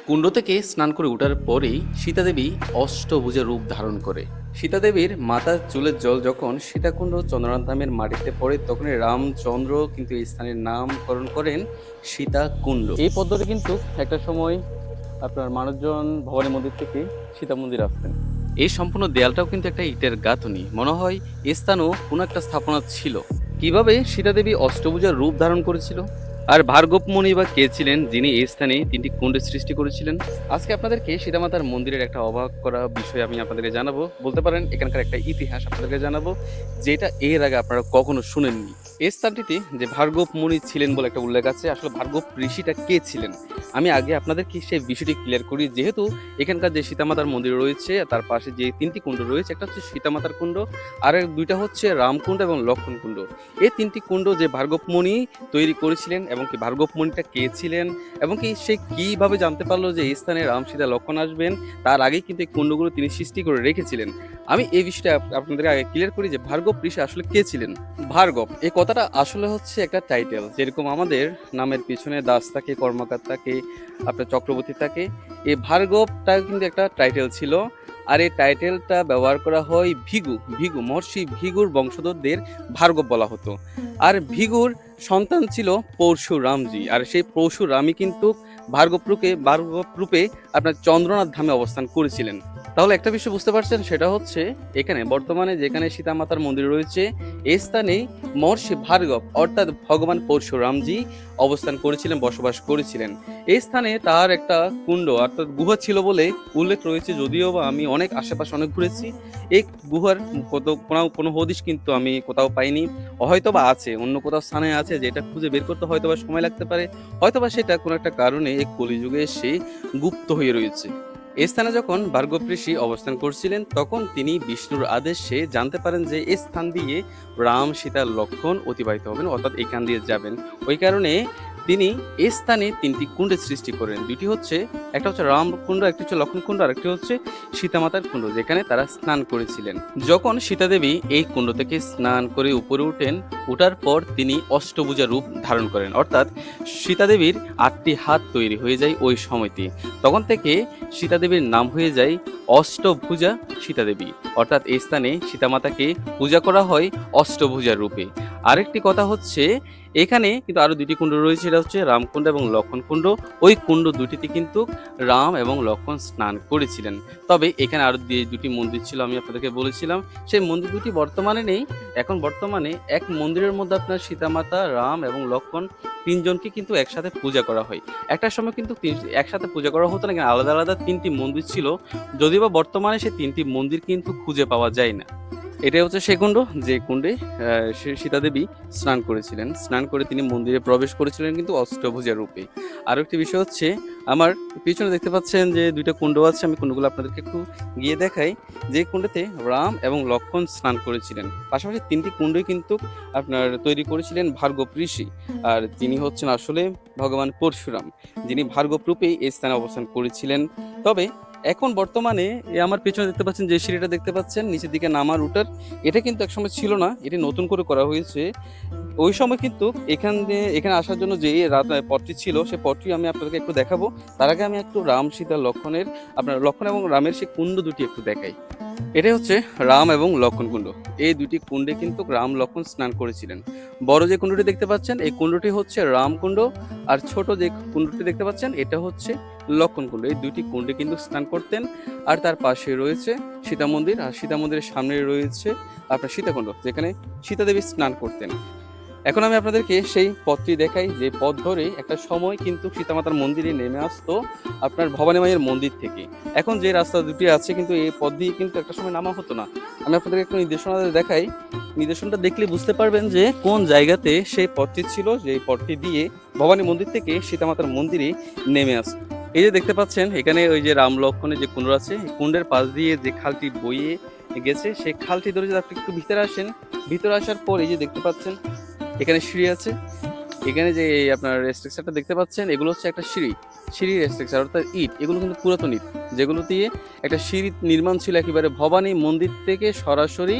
কুণ্ড থেকে স্নান করে ওঠার পরেই সীতাদেবী অষ্টভুজা রূপ ধারণ করে। সীতাদেবীর মাথার চুলের জল যখন সীতাকুণ্ড চন্দ্রনাথ ধামের মাটিতে পড়ে তখনই রামচন্দ্র কিন্তু এই স্থানের নামকরণ করেন সীতাকুণ্ড। এই পদ্ধতি কিন্তু একটা সময় আপনার মানুষজন ভবানী মন্দির থেকে সীতা মন্দির আসতেন। এই সম্পূর্ণ দেয়ালটাও কিন্তু একটা ইটের গাঁথনি, মনে হয় এ স্থানও কোনো একটা স্থাপনা ছিল। কিভাবে সীতাদেবী অষ্টভুজার রূপ ধারণ করেছিল, আর ভার্গব মুনি বা কে ছিলেন যিনি এই স্থানে তিনটি কুণ্ডের সৃষ্টি করেছিলেন, আজকে আপনাদেরকে সীতামাতার মন্দিরের একটা অবাক করা বিষয় আমি আপনাদেরকে জানাবো। বলতে পারেন এখানকার একটা ইতিহাস আপনাদেরকে জানাবো, যেটা এর আগে আপনারা কখনো শুনেননি। এই স্থানটিতে যে ভার্গব মুনি ছিলেন বলে একটা উল্লেখ আছে, আসলে ভার্গব ঋষিটা কে ছিলেন আমি আগে আপনাদেরকে সেই বিষয়টি ক্লিয়ার করি। যেহেতু এখানকার যে সীতামাতার মন্দির রয়েছে তার পাশে যে তিনটি কুণ্ড রয়েছে, একটা হচ্ছে সীতামাতার কুণ্ড, আর দুইটা হচ্ছে রামকুণ্ড এবং লক্ষণ কুণ্ড। এই তিনটি কুণ্ড যে ভার্গব মুনি তৈরি করেছিলেন এবং কি ভার্গব মুনিটা কে ছিলেন এবং কি সে কিভাবে জানতে পারলো যে এই স্থানে রাম সীতা লক্ষণ আসবেন, তার আগেই কিন্তু এই কুণ্ডগুলো তিনি সৃষ্টি করে রেখেছিলেন। আমি এই বিষয়টা আপনাদের আগে ক্লিয়ার করি যে ভার্গব ঋষি আসলে কে ছিলেন। ভার্গব এই কথাটা আসলে হচ্ছে একটা টাইটেল, যেরকম আমাদের নামের পিছনে দাস থাকে, কর্মকার থাকে, আপনার চক্রবর্তী থাকে। এই ভার্গবটা কিন্তু একটা টাইটেল ছিল। আর এই টাইটেলটা ব্যবহার করা হয় ভিগু মহর্ষি ভিগুর বংশধরদের ভার্গব বলা হতো। আর ভিগুর সন্তান ছিল পরশুরামজি, আর সেই পরশুরামই কিন্তু ভার্গব রূপে আপনার চন্দ্রনাথ ধামে অবস্থান করেছিলেন। তাহলে একটা বিষয় বুঝতে পারছেন, সেটা হচ্ছে এখানে বর্তমানে যেখানে সীতামাতার মন্দির রয়েছে এই স্থানে মহর্ষি ভার্গব অর্থাৎ ভগবান পরশুরামজি অবস্থান করেছিলেন, বসবাস করেছিলেন। এই স্থানে তার একটা কুণ্ড অর্থাৎ গুহা ছিল বলে উল্লেখ রয়েছে, যদিও বা আমি অনেক আশেপাশে অনেক ঘুরেছি। এই গুহার কোনো হদিশ কিন্তু আমি কোথাও পাইনি। হয়তো বা আছে, অন্য কোথাও স্থানে আছে, যেটা খুঁজে বের করতে হয়তো বা সময় লাগতে পারে, হয়তো বা সেটা কোনো একটা কারণে এই কলিযুগে এসে গুপ্ত হয়ে রয়েছে। এই স্থানে যখন ভার্গব ঋষি অবস্থান করছিলেন তখন তিনি বিষ্ণুর আদেশে জানতে পারেন যে এই স্থান দিয়ে রাম সীতা লক্ষণ অতিবাহিত হবেন, অর্থাৎ এখান দিয়ে যাবেন। ওই কারণে তিনি এই স্থানে তিনটি কুণ্ডের সৃষ্টি করেন। দুটি হচ্ছে, একটা হচ্ছে রাম কুণ্ড, একটি হচ্ছে লক্ষণ কুণ্ড, আর একটি হচ্ছে সীতামাতার কুণ্ড, যেখানে তারা স্নান করেছিলেন। যখন সীতাদেবী এই কুণ্ড থেকে স্নান করে উপরে উঠেন, ওঠার পর তিনি অষ্টভুজা রূপ ধারণ করেন, অর্থাৎ সীতাদেবীর 8টি হাত তৈরি হয়ে যায় ওই সময়তে। তখন থেকে সীতাদেবীর নাম হয়ে যায় অষ্টভুজা সীতাদেবী, অর্থাৎ এই স্থানে সীতামাতাকে পূজা করা হয় অষ্টভুজার রূপে। আরেকটি কথা হচ্ছে, এখানে কিন্তু আরো দুটি কুণ্ড রয়েছে, সেটা হচ্ছে রামকুণ্ড এবং লক্ষণ কুণ্ড। ওই কুণ্ড দুটিতে কিন্তু রাম এবং লক্ষণ স্নান করেছিলেন। তবে এখানে আরো দুটি মন্দির ছিল, আমি আপনাদেরকে বলেছিলাম সেই মন্দির দুটি বর্তমানে নেই। এখন বর্তমানে এক মন্দিরের মধ্যে আপনার সীতামাতা, রাম এবং লক্ষণ তিনজনকে কিন্তু একসাথে পূজা করা হয়। একটা সময় কিন্তু একসাথে পূজা করা হতো না, কিন্তু আলাদা আলাদা তিনটি মন্দির ছিল, যদিও বা বর্তমানে সেই তিনটি মন্দির কিন্তু খুঁজে পাওয়া যায় না। এটাই হচ্ছে সেই কুণ্ড, যে কুণ্ডে সীতাদেবী স্নান করেছিলেন। স্নান করে তিনি মন্দিরে প্রবেশ করেছিলেন কিন্তু অষ্টভুজা রূপে। আরো একটি বিষয় হচ্ছে, আমার পিছনে দেখতে পাচ্ছেন যে দুইটা কুণ্ড আছে, আমি কুণ্ডগুলো আপনাদেরকে একটু গিয়ে দেখাই। যে কুণ্ডতে রাম এবং লক্ষণ স্নান করেছিলেন, পাশাপাশি তিনটি কুণ্ডই কিন্তু আপনার তৈরি করেছিলেন ভার্গব ঋষি। আর তিনি হচ্ছেন আসলে ভগবান পরশুরাম, যিনি ভার্গব রূপে এই স্থানে অবস্থান করেছিলেন। তবে এখন বর্তমানে আমার পেছনে দেখতে পাচ্ছেন যে সিঁড়িটা দেখতে পাচ্ছেন নিচের দিকে নামার উঠার, এটা কিন্তু একসময় ছিল না, এটি নতুন করে করা হয়েছে। ওই সময় কিন্তু এখানে আসার জন্য যে পথটি ছিল, সেই পথটি আমি আপনাদেরকে একটু দেখাবো। তার আগে আমি একটু রাম সীতা লক্ষণের, আপনার লক্ষণ এবং রামের সেই কুণ্ড দুটি একটু দেখাই। এটাই হচ্ছে রাম এবং লক্ষণ কুণ্ড। এই দুটি কুণ্ডে কিন্তু রাম লক্ষণ স্নান করেছিলেন। বড় যে কুণ্ডটি দেখতে পাচ্ছেন এই কুণ্ডটি হচ্ছে রাম কুণ্ড, আর ছোট যে কুণ্ডটি দেখতে পাচ্ছেন এটা হচ্ছে লক্ষণ কুণ্ড। এই দুটি কুণ্ডে কিন্তু স্নান করতেন। আর তার পাশে রয়েছে সীতা মন্দির, আর সীতা মন্দিরের সামনে রয়েছে আপনার সীতাকুণ্ড, যেখানে সীতাদেবী স্নান করতেন। এখন আমি আপনাদেরকে সেই পথটি দেখাই, যে পথ ধরে একটা সময় কিন্তু সীতামাতার মন্দিরে নেমে আসতো আপনার ভবানী মায়ের মন্দির থেকে। এখন যে রাস্তা দুটি আছে কিন্তু এই পথ দিয়ে কিন্তু একটা সময় নামা হতো না। আমি আপনাদেরকে একটু নির্দেশনা দেখাই, নির্দেশনটা দেখলে বুঝতে পারবেন যে কোন জায়গাতে সেই পথটি ছিল, যে পথটি দিয়ে ভবানী মন্দির থেকে সীতামাতার মন্দিরে নেমে আসতো। এই যে দেখতে পাচ্ছেন এখানে ওই যে রাম লক্ষণের যে কুণ্ড আছে, কুণ্ডের পাশ দিয়ে যে খালটি বয়ে গেছে, সেই খালটি ধরে যদি আপনি একটু ভিতরে আসেন, ভিতরে আসার পর এই যে দেখতে পাচ্ছেন এখানে সিঁড়ি আছে। এখানে যে আপনার স্ট্রাকচারটা দেখতে পাচ্ছেন এগুলো হচ্ছে একটা সিঁড়ির স্ট্রাকচার, অর্থাৎ ইট। এগুলো কিন্তু পুরাতন ইট, যেগুলো দিয়ে একটা সিঁড়ি নির্মাণ ছিল একেবারে ভবানী মন্দির থেকে সরাসরি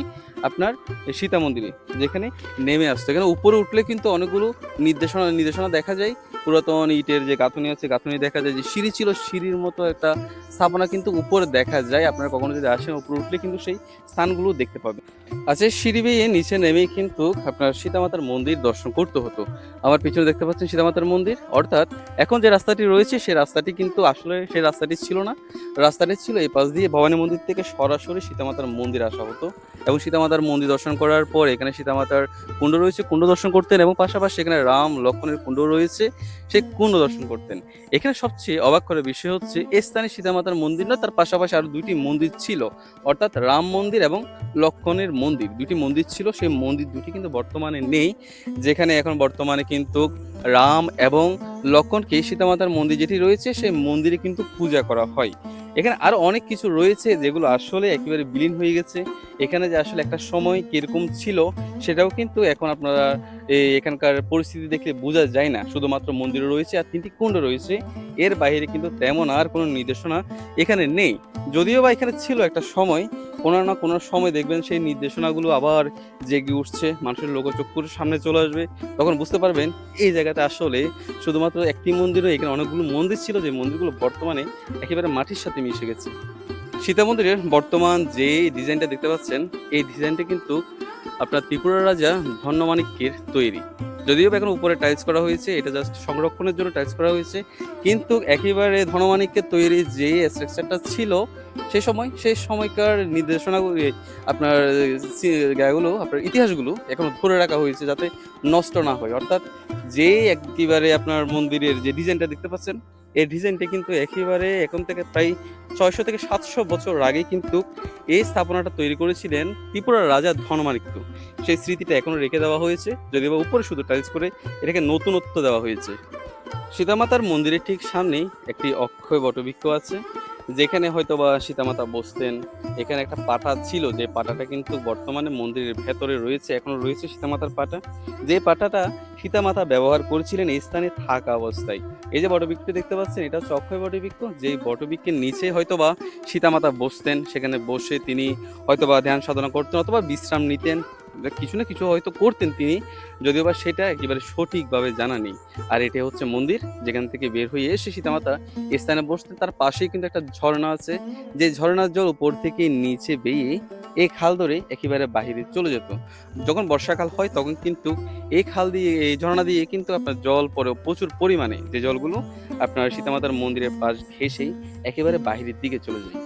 আপনার সীতা মন্দিরে, যেখানে নেমে আসতো। এখানে উপরে উঠলে কিন্তু অনেকগুলো নির্দেশনা দেখা যায়। পুরাতন ইটের যে গাঁথুনি আছে, গাঁথুনি দেখা যায়। যে সিঁড়ি ছিল, সিঁড়ির মতো একটা স্থাপনা কিন্তু উপরে দেখা যায়। আপনারা কখনো যদি আসেন, উপরে উঠলে কিন্তু সেই স্থানগুলো দেখতে পাবেন। আচ্ছা, সিঁড়ি বেয়ে নিচে নেমেই কিন্তু আপনার সীতামাতার মন্দির দর্শন করতে হতো। আমার পিছনে দেখতে পাচ্ছেন সীতামাতার মন্দির। অর্থাৎ এখন যে রাস্তাটি রয়েছে, সেই রাস্তাটি কিন্তু আসলে সেই রাস্তাটি ছিল না। রাস্তাটি ছিল এই পাশ দিয়ে ভবানী মন্দির থেকে সরাসরি সীতামাতার মন্দির আসা হতো। এবং সীতামাতার মন্দির দর্শন করার পর এখানে সীতামাতার কুণ্ড রয়েছে, কুণ্ড দর্শন করতেন। এবং পাশাপাশি এখানে রাম লক্ষ্মণের কুণ্ড রয়েছে, সেই কুণ্ড দর্শন করতেন। এখানে সবচেয়ে অবাক করার বিষয় হচ্ছে, এই স্থানে সীতামাতার মন্দির না, তার পাশাপাশি আরো দুইটি মন্দির ছিল। অর্থাৎ রাম মন্দির এবং লক্ষ্মণের মন্দির, দুটি মন্দির ছিল। সেই মন্দির দুটি কিন্তু বর্তমানে নেই। যেখানে এখন বর্তমানে কিন্তু রাম এবং লক্ষ্মণকে সীতামাতার মন্দির যেটি রয়েছে, সেই মন্দিরে কিন্তু পূজা করা হয়। এখানে আরো অনেক কিছু রয়েছে যেগুলো আসলে একেবারে বিলীন হয়ে গেছে। এখানে যে আসলে একটা সময় কিরকম ছিল, সেটাও কিন্তু এখন আপনারা এখানকার পরিস্থিতি দেখলে বোঝা যায় না। শুধুমাত্র মন্দির রয়েছে আর 3টি কুণ্ড রয়েছে। এর বাইরে কিন্তু তেমন আর কোনো নির্দেশনা এখানে নেই। যদিও বা এখানে ছিল একটা সময়, কোনো না কোনো সময় দেখবেন সেই নির্দেশনাগুলো আবার জেগে উঠছে, মানুষের লোকচক্ষুর সামনে চলে আসবে। তখন বুঝতে পারবেন এই জায়গাতে আসলে শুধুমাত্র একটি মন্দির নয়, এখানে অনেকগুলো মন্দির ছিল, যে মন্দিরগুলো বর্তমানে একেবারে মাটির সাথে মিশে গেছে। সীতা মন্দিরের বর্তমান যে ডিজাইনটা দেখতে পাচ্ছেন, এই ডিজাইনটা কিন্তু আপনার ত্রিপুরার রাজা ধন্যমাণিক্যের তৈরি। যদিও বা এখন উপরে টাইলস করা হয়েছে, এটা জাস্ট সংরক্ষণের জন্য টাইলস করা হয়েছে। কিন্তু একেবারে ধনমাণিক্যের তৈরি যে স্ট্রাকচারটা ছিল সেই সময়কার নির্দেশনাগুলো, আপনার গায়েগুলো, আপনার ইতিহাসগুলো এখনো ধরে রাখা হয়েছে, যাতে নষ্ট না হয়। অর্থাৎ যে একেবারে আপনার মন্দিরের যে ডিজাইনটা দেখতে পাচ্ছেন, এই ডিজাইনটা কিন্তু একেবারে এখন থেকে প্রায় 600 থেকে 700 বছর আগে কিন্তু এই স্থাপনাটা তৈরি করেছিলেন ত্রিপুরার রাজা ধনমাণিক্য। সেই স্মৃতিটা এখনো রেখে দেওয়া হয়েছে, যদিও বা উপরে শুধু টাইলস করে এটাকে নতুনত্ব দেওয়া হয়েছে। সীতামাতার মন্দিরের ঠিক সামনেই একটি অক্ষয় বটবৃক্ষ আছে, যেখানে হয়তোবা সীতামাতা বসতেন। এখানে একটা পাটা ছিল, যে পাটাটা কিন্তু বর্তমানে মন্দিরের ভেতরে রয়েছে, এখনো রয়েছে সীতামাতার পাটা। যে পাটাটা সীতামাতা ব্যবহার করেছিলেন এই স্থানে থাকা অবস্থায়। এই যে বটবৃক্ষটি দেখতে পাচ্ছেন, এটা হচ্ছে অক্ষয় বটবৃক্ষ। যেই বটবৃক্ষের নিচে হয়তোবা সীতামাতা বসতেন, সেখানে বসে তিনি হয়তোবা ধ্যান সাধনা করতেন অথবা বিশ্রাম নিতেন, কিছু না কিছু হয়তো করতেন তিনি, যদিও বা সেটা একেবারে সঠিকভাবে জানা নেই। আর এটা হচ্ছে মন্দির, যেখান থেকে বের হয়ে এসে সীতামাতা স্থানে বসতেন। তার পাশেই কিন্তু একটা ঝর্ণা আছে, যে ঝর্ণার জল উপর থেকে নিচে বেয়ে এই খাল ধরে একেবারে বাহিরে চলে যেত। যখন বর্ষাকাল হয় তখন কিন্তু এই খাল দিয়ে, এই ঝর্ণা দিয়ে কিন্তু আপনার জল পড়ে প্রচুর পরিমাণে, যে জলগুলো আপনার সীতামাতার মন্দিরের পাশ ঘেঁষেই একেবারে বাহিরের দিকে চলে যায়।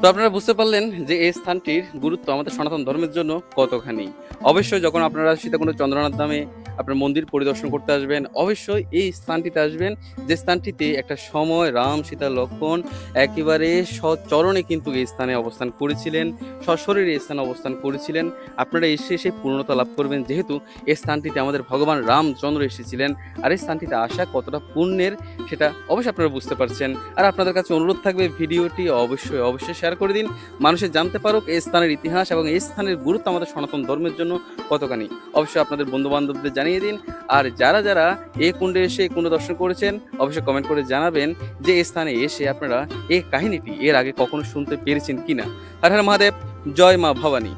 তো আপনারা বুঝতে পারলেন যে এই স্থানটির গুরুত্ব আমাদের সনাতন ধর্মের জন্য কতখানি। অবশ্যই যখন আপনারা সীতাকুণ্ড চন্দ্রনাথ ধামে আপনার মন্দির পরিদর্শন করতে আসবেন, অবশ্যই এই স্থানটিতে আসবেন, যে স্থানটিতে একটা সময় রাম, সীতা, লক্ষ্মণ একেবারে সচরণে কিন্তু এই স্থানে অবস্থান করেছিলেন, সশরীরে এই স্থানে অবস্থান করেছিলেন। আপনারা এসে সেই পূর্ণতা লাভ করবেন, যেহেতু এই স্থানটিতে আমাদের ভগবান রামচন্দ্র এসেছিলেন। আর এই স্থানটিতে আসা কতটা পুণ্যের, সেটা অবশ্যই আপনারা বুঝতে পারছেন। আর আপনাদের কাছে অনুরোধ থাকবে, ভিডিওটি অবশ্যই শেয়ার করে দিন, মানুষের জানতে পারুক এই স্থানের ইতিহাস এবং এই স্থানের গুরুত্ব আমাদের সনাতন ধর্মের জন্য কতখানি। অবশ্যই আপনাদের বন্ধু বান্ধবদের জানিয়ে দিন। আর যারা যারা এই কুণ্ডে এসে এই কুণ্ড দর্শন করেছেন, অবশ্যই কমেন্ট করে জানাবেন যে এই স্থানে এসে আপনারা এই কাহিনীটি এর আগে কখনো শুনতে পেরেছেন কিনা। হর হর মহাদেব, জয় মা ভবানী।